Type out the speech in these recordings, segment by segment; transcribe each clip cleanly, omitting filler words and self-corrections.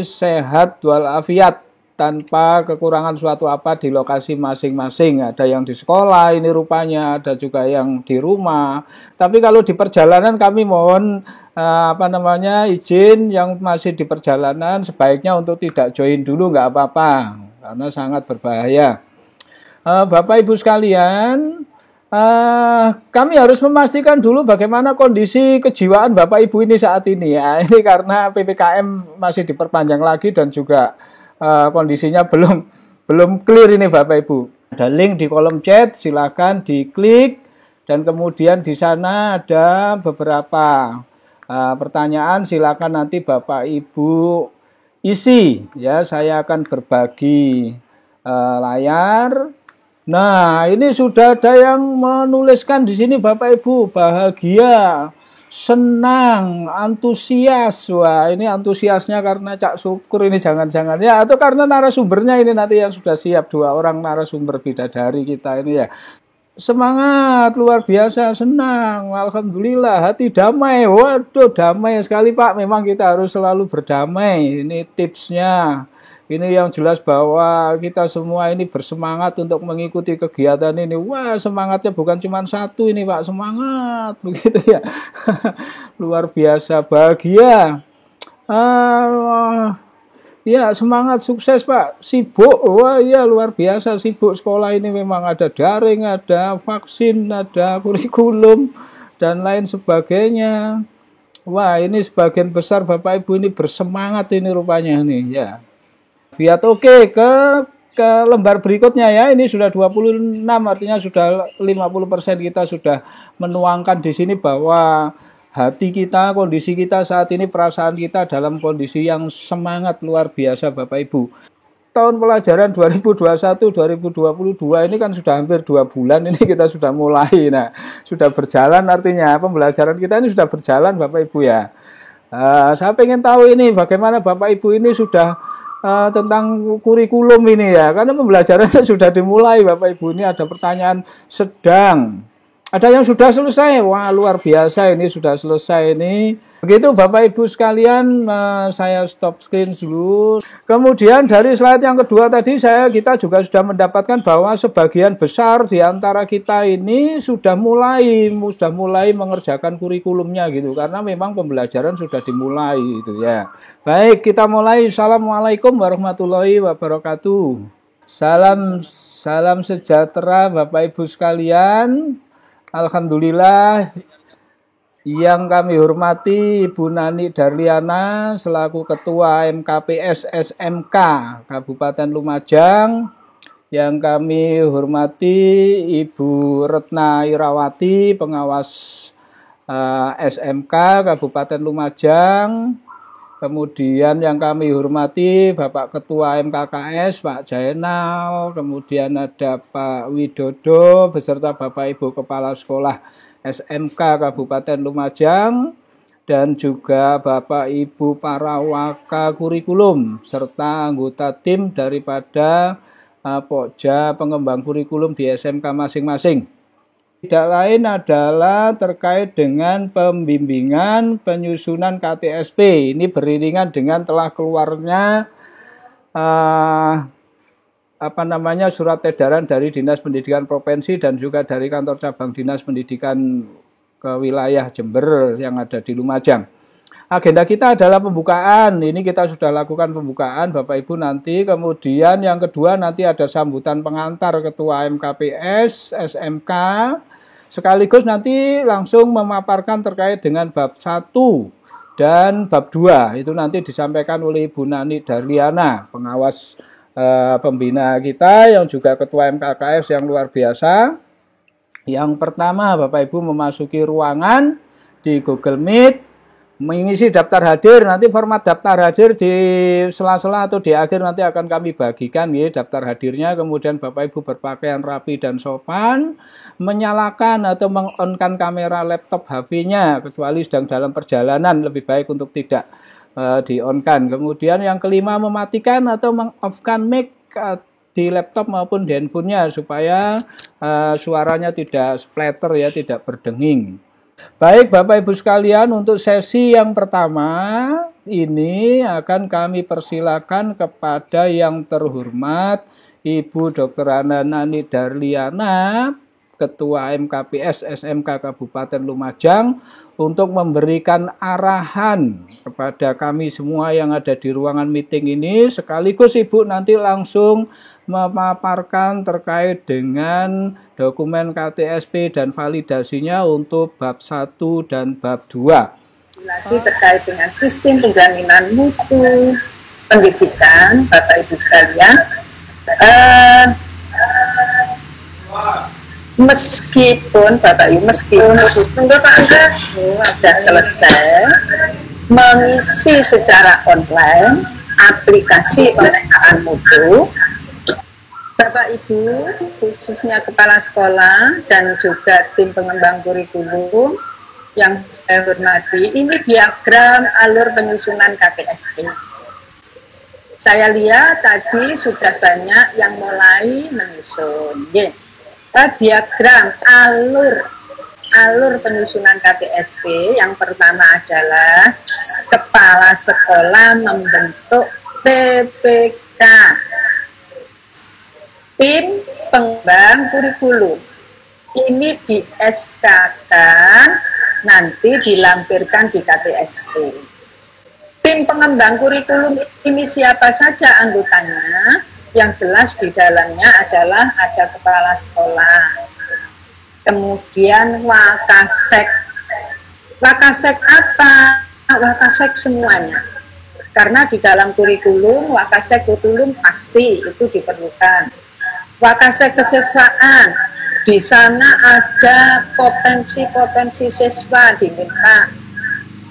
sehat walafiat tanpa kekurangan suatu apa di lokasi masing-masing. Ada yang di sekolah ini rupanya, ada juga yang di rumah. Tapi kalau di perjalanan kami mohon izin yang masih di perjalanan sebaiknya untuk tidak join dulu, nggak apa-apa karena sangat berbahaya. Bapak Ibu sekalian, kami harus memastikan dulu bagaimana kondisi kejiwaan Bapak Ibu ini saat ini ya. Ini karena PPKM masih diperpanjang lagi dan juga kondisinya belum clear ini Bapak Ibu. Ada link di kolom chat, silakan diklik dan kemudian di sana ada beberapa pertanyaan, silakan nanti Bapak Ibu isi ya. Saya akan berbagi layar. Nah, ini sudah ada yang menuliskan di sini Bapak Ibu, bahagia, senang, antusias. Wah, ini antusiasnya karena Cak Syukur ini jangan-jangan ya, atau karena narasumbernya ini nanti yang sudah siap, 2 orang narasumber bidadari kita ini ya. Semangat, luar biasa, senang, alhamdulillah, hati damai. Waduh, damai sekali Pak, memang kita harus selalu berdamai. Ini tipsnya. Ini yang jelas bahwa kita semua ini bersemangat untuk mengikuti kegiatan ini. Wah, semangatnya bukan cuma satu ini Pak, semangat begitu ya. Luar biasa, bahagia. Ya, semangat, sukses Pak. Sibuk, wah iya luar biasa sibuk. Sekolah ini memang ada daring, ada vaksin, ada kurikulum dan lain sebagainya. Wah, ini sebagian besar Bapak Ibu ini bersemangat ini rupanya nih ya. Lihat oke ke lembar berikutnya ya. Ini sudah 26, artinya sudah 50% kita sudah menuangkan di sini bahwa hati kita, kondisi kita saat ini, perasaan kita dalam kondisi yang semangat luar biasa Bapak Ibu. Tahun pelajaran 2021-2022 ini kan sudah hampir 2 bulan ini kita sudah mulai. Nah, sudah berjalan artinya pembelajaran kita ini sudah berjalan Bapak Ibu ya. Saya pengen tahu ini bagaimana Bapak Ibu ini sudah tentang kurikulum ini ya, karena pembelajarannya sudah dimulai Bapak Ibu. Ini ada pertanyaan sedang, ada yang sudah selesai. Wah luar biasa, ini sudah selesai ini. Begitu Bapak Ibu sekalian, saya stop screen dulu. Kemudian dari slide yang kedua tadi kita juga sudah mendapatkan bahwa sebagian besar di antara kita ini sudah mulai mengerjakan kurikulumnya gitu, karena memang pembelajaran sudah dimulai itu ya. Baik, kita mulai. Assalamualaikum warahmatullahi wabarakatuh. Salam sejahtera Bapak Ibu sekalian. Alhamdulillah, yang kami hormati Ibu Nani Darliana selaku Ketua MKPS SMK Kabupaten Lumajang. Yang kami hormati Ibu Retna Irawati, pengawas SMK Kabupaten Lumajang. Kemudian yang kami hormati Bapak Ketua MKKS Pak Jainal, kemudian ada Pak Widodo beserta Bapak Ibu Kepala Sekolah SMK Kabupaten Lumajang, dan juga Bapak Ibu para waka kurikulum serta anggota tim daripada Pokja pengembang kurikulum di SMK masing-masing. Tidak lain adalah terkait dengan pembimbingan penyusunan KTSP. Ini beriringan dengan telah keluarnya surat edaran dari Dinas Pendidikan Provinsi dan juga dari kantor cabang Dinas Pendidikan ke wilayah Jember yang ada di Lumajang. Agenda kita adalah pembukaan. Ini kita sudah lakukan pembukaan Bapak Ibu nanti. Kemudian yang kedua nanti ada sambutan pengantar Ketua MKPS SMK. Sekaligus nanti langsung memaparkan terkait dengan bab 1 dan bab 2. Itu nanti disampaikan oleh Ibu Nani Darliana, pengawas pembina kita yang juga Ketua MKKS yang luar biasa. Yang pertama Bapak Ibu memasuki ruangan di Google Meet, mengisi daftar hadir. Nanti format daftar hadir di sela-sela atau di akhir nanti akan kami bagikan ya daftar hadirnya. Kemudian Bapak Ibu berpakaian rapi dan sopan, menyalakan atau meng-on-kan kamera laptop HP-nya kecuali sedang dalam perjalanan, lebih baik untuk tidak di-on-kan. Kemudian yang kelima mematikan atau meng-off-kan mic di laptop maupun di handphonenya supaya suaranya tidak splatter ya, tidak berdenging. Baik Bapak Ibu sekalian, untuk sesi yang pertama ini akan kami persilakan kepada yang terhormat Ibu Dr. Nani Darliana, Ketua MKPS SMK Kabupaten Lumajang, untuk memberikan arahan kepada kami semua yang ada di ruangan meeting ini. Sekaligus Ibu nanti langsung memaparkan terkait dengan dokumen KTSP dan validasinya untuk bab 1 dan bab 2. Lagi terkait dengan sistem penjaminan mutu pendidikan, Bapak Ibu sekalian, meskipun Bapak Ibu, meskipun Anda sudah selesai mengisi secara online aplikasi pemeriksaan mutu, Bapak Ibu, khususnya kepala sekolah dan juga tim pengembang kurikulum yang saya hormati, ini diagram alur penyusunan KTSP. Saya lihat tadi sudah banyak yang mulai menyusun. Diagram alur penyusunan KTSP yang pertama adalah kepala sekolah membentuk PPK, tim pengembang kurikulum. Ini di SK-kan, nanti dilampirkan di KTSP. Tim pengembang kurikulum ini siapa saja anggotanya? Yang jelas di dalamnya adalah ada kepala sekolah, kemudian wakasek. Wakasek apa? Wakasek semuanya. Karena di dalam kurikulum, wakasek kurikulum pasti itu diperlukan. Wakasek kesiswaan, di sana ada potensi-potensi siswa diminta.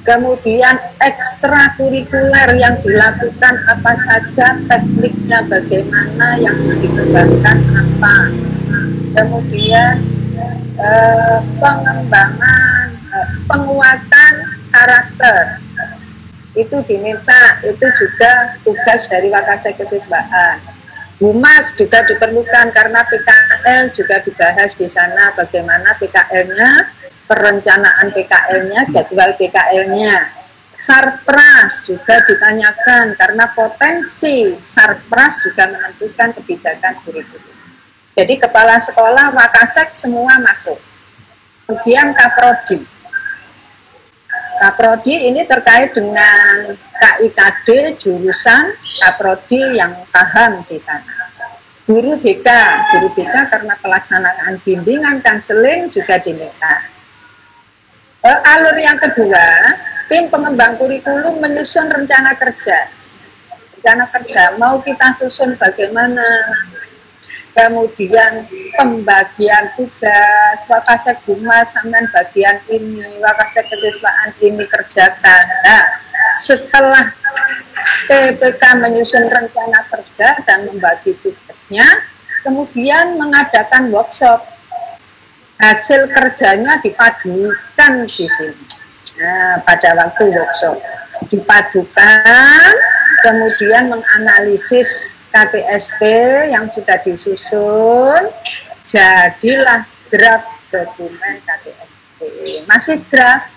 Kemudian ekstrakurikuler yang dilakukan apa saja, tekniknya bagaimana, yang dikembangkan apa. Kemudian pengembangan, penguatan karakter itu diminta, itu juga tugas dari wakasek kesiswaan. Humas juga diperlukan karena PKL juga dibahas di sana, bagaimana PKL-nya, perencanaan PKL-nya, jadwal PKL-nya. Sarpras juga ditanyakan karena potensi Sarpras juga menentukan kebijakan kurikulum. Jadi kepala sekolah, wakasek semua masuk. Kemudian Kaprodi. Kaprodi ini terkait dengan KIKD jurusan Kaprodi yang paham di sana. Guru BK karena pelaksanaan bimbingan konseling juga diminta. Alur yang kedua, tim pengembang kurikulum menyusun rencana kerja. Rencana kerja mau kita susun bagaimana? Kemudian pembagian tugas, wakasek humas sampean bagian ini, wakasek kesiswaan ini kerjakan. Nah, setelah PPK menyusun rencana kerja dan membagi tugasnya, kemudian mengadakan workshop. Hasil kerjanya dipadukan di sini. Nah, pada waktu workshop dipadukan, kemudian menganalisis KTSP yang sudah disusun, jadilah draft dokumen KTSP. Masih draft.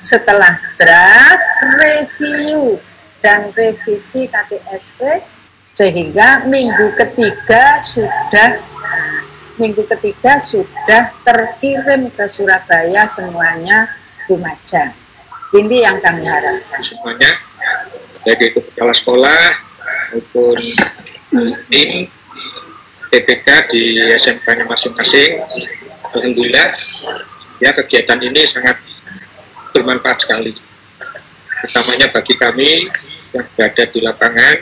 Setelah draft, review dan revisi KTSP, sehingga minggu ketiga sudah terkirim ke Surabaya semuanya Lumajang. Ini yang kami harapkan. Semuanya, baik itu kepala sekolah maupun tim PPK di SMK-nya masing-masing. Alhamdulillah, ya kegiatan ini sangat bermanfaat sekali, utamanya bagi kami yang berada di lapangan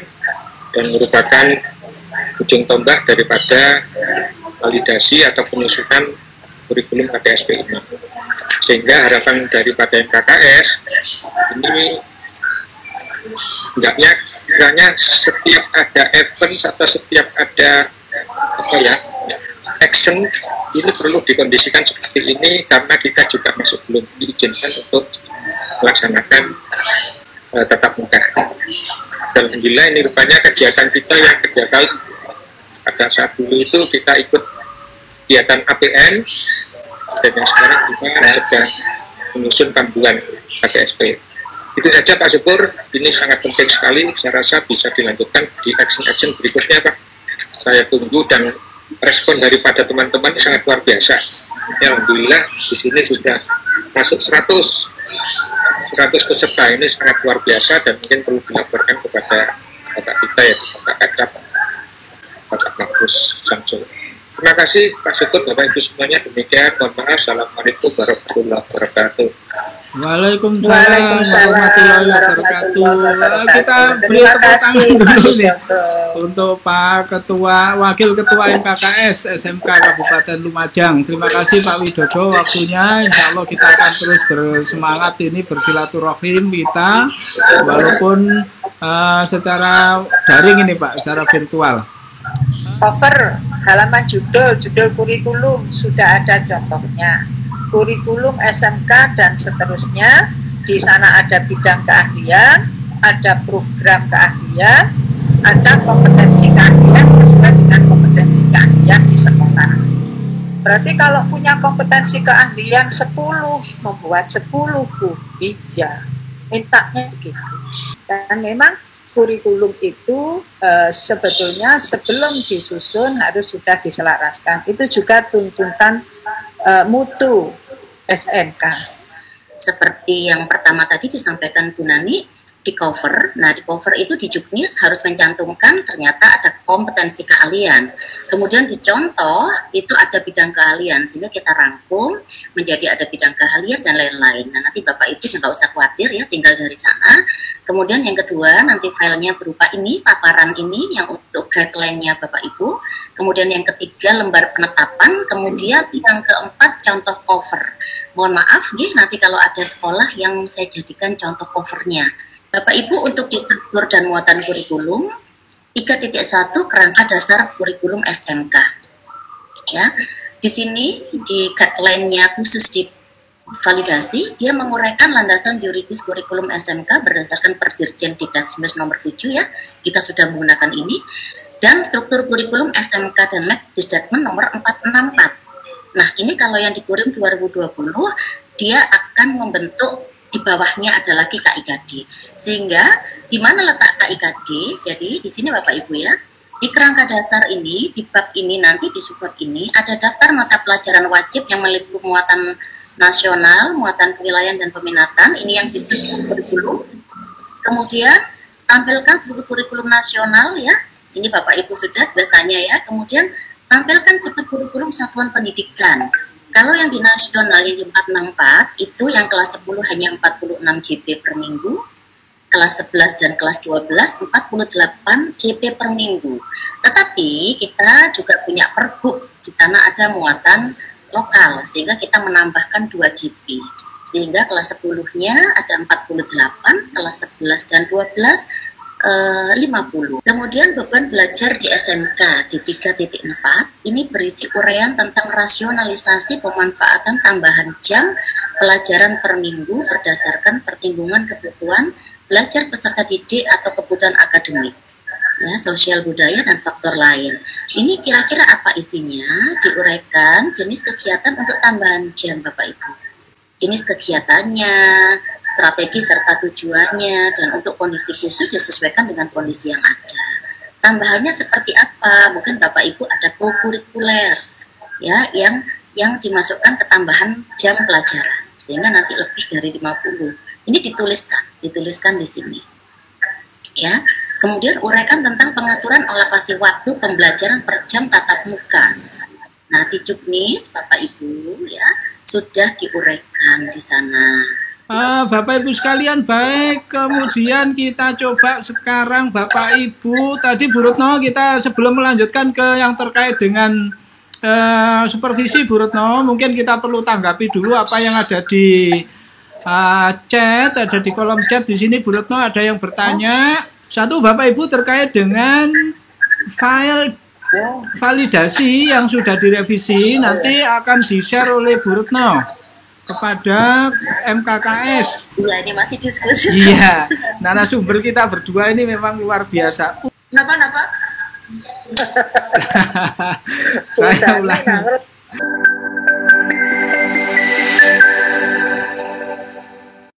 dan merupakan ujung tombak daripada validasi atau penyusunan kurikulum KTSP ini. Sehingga harapan daripada MKKS ini hendaknya kiranya setiap ada event atau setiap ada action ini perlu dikondisikan seperti ini, karena kita juga masih belum diizinkan untuk melaksanakan tatap muka. Alhamdulillah ini rupanya kegiatan kita yang kedua kali. Pada saat dulu itu kita ikut kegiatan APN, dan yang sekarang kita sedang menyusun panduan KTSP. Itu saja Pak Syukur, ini sangat penting sekali, saya rasa bisa dilanjutkan di action-action berikutnya Pak. Saya tunggu dan respon daripada teman-teman ini sangat luar biasa. Alhamdulillah di sini sudah masuk 100 peserta, ini sangat luar biasa dan mungkin perlu dilaporkan kepada Bapak kita ya, Bapak Kadap, Bapak Bagus Samsul. Terima kasih Pak Syukur, Bapak Ibu semuanya, demikian. Mohon maaf. Assalamualaikum warahmatullahi wabarakatuh. Waalaikumsalam warahmatullahi wabarakatuh. Kita beri tepuk tangan dulu nih untuk Pak Ketua, Wakil Ketua MKKS SMK Kabupaten Lumajang. Terima kasih Pak Widodo waktunya. Insya Allah kita akan terus bersemangat ini bersilaturahim kita, walaupun secara daring ini Pak, secara virtual. Cover halaman judul kurikulum sudah ada contohnya. Kurikulum SMK dan seterusnya. Di sana ada bidang keahlian, ada program keahlian, ada kompetensi keahlian sesuai dengan kompetensi keahlian di sekolah. Berarti kalau punya kompetensi keahlian 10, membuat 10 iya, mintanya begitu. Dan memang kurikulum itu sebetulnya sebelum disusun harus sudah diselaraskan. Itu juga tuntutan mutu SMK. Seperti yang pertama tadi disampaikan Bu Nani, di cover. Nah, di cover itu di Juknis harus mencantumkan ternyata ada kompetensi keahlian. Kemudian di contoh itu ada bidang keahlian, sehingga kita rangkum menjadi ada bidang keahlian dan lain-lain. Nah, nanti Bapak Ibu nggak usah khawatir ya, tinggal dari sana. Kemudian yang kedua, nanti filenya berupa ini, paparan ini yang untuk guideline-nya Bapak Ibu. Kemudian yang ketiga, lembar penetapan. Kemudian yang keempat, contoh cover. Mohon maaf, nanti kalau ada sekolah yang saya jadikan contoh covernya. Bapak Ibu, untuk instruktur dan muatan kurikulum 3.1 kerangka dasar kurikulum SMK. Ya, di sini di guideline-nya khusus di validasi, dia menguraikan landasan yuridis kurikulum SMK berdasarkan Perdirjen Dikdasmes nomor 7 ya. Kita sudah menggunakan ini, dan struktur kurikulum SMK dan Mendikbud nomor 464. Nah, ini kalau yang di Kurim 2020 dia akan membentuk di bawahnya ada lagi KIKD. Sehingga di mana letak KIKD? Jadi di sini Bapak Ibu ya, di kerangka dasar ini, di bab ini nanti di subbab ini ada daftar mata pelajaran wajib yang meliputi muatan nasional, muatan kewilayahan dan peminatan. Ini yang di struktur kurikulum. Kemudian tampilkan struktur kurikulum nasional ya. Ini Bapak Ibu sudah biasanya ya. Kemudian tampilkan struktur kurikulum satuan pendidikan. Kalau yang di nasional yang di 464 itu yang kelas 10 hanya 46 JP per minggu, kelas 11 dan kelas 12 48 JP per minggu. Tetapi kita juga punya pergub, di sana ada muatan lokal sehingga kita menambahkan 2 JP. Sehingga kelas 10-nya ada 48, kelas 11 dan 12 50. Kemudian beban belajar di SMK di 3.4 ini berisi uraian tentang rasionalisasi pemanfaatan tambahan jam pelajaran per minggu berdasarkan pertimbangan kebutuhan belajar peserta didik atau kebutuhan akademik, ya, sosial budaya dan faktor lain. Ini kira-kira apa isinya? Diuraikan jenis kegiatan untuk tambahan jam Bapak Ibu, jenis kegiatannya, strategi serta tujuannya, dan untuk kondisi khusus disesuaikan dengan kondisi yang ada. Tambahannya seperti apa? Mungkin Bapak Ibu ada co-kurikuler ya, yang dimasukkan ke tambahan jam pelajaran sehingga nanti lebih dari 50. Ini dituliskan di sini. Ya. Kemudian uraikan tentang pengaturan alokasi waktu pembelajaran per jam tatap muka. Nah, di Juknis Bapak Ibu ya sudah diuraikan di sana. Bapak Ibu sekalian, baik, kemudian kita coba sekarang Bapak Ibu, tadi Bu Retno kita sebelum melanjutkan ke yang terkait dengan supervisi Bu Retno, mungkin kita perlu tanggapi dulu apa yang ada di chat, ada di kolom chat di sini Bu Retno ada yang bertanya. Satu, Bapak Ibu terkait dengan file validasi yang sudah direvisi nanti akan di-share oleh Bu Retno kepada MKKS. Iya, ini masih diskusi. Iya, narasumber kita berdua ini memang luar biasa. Kenapa? Saya ulangi.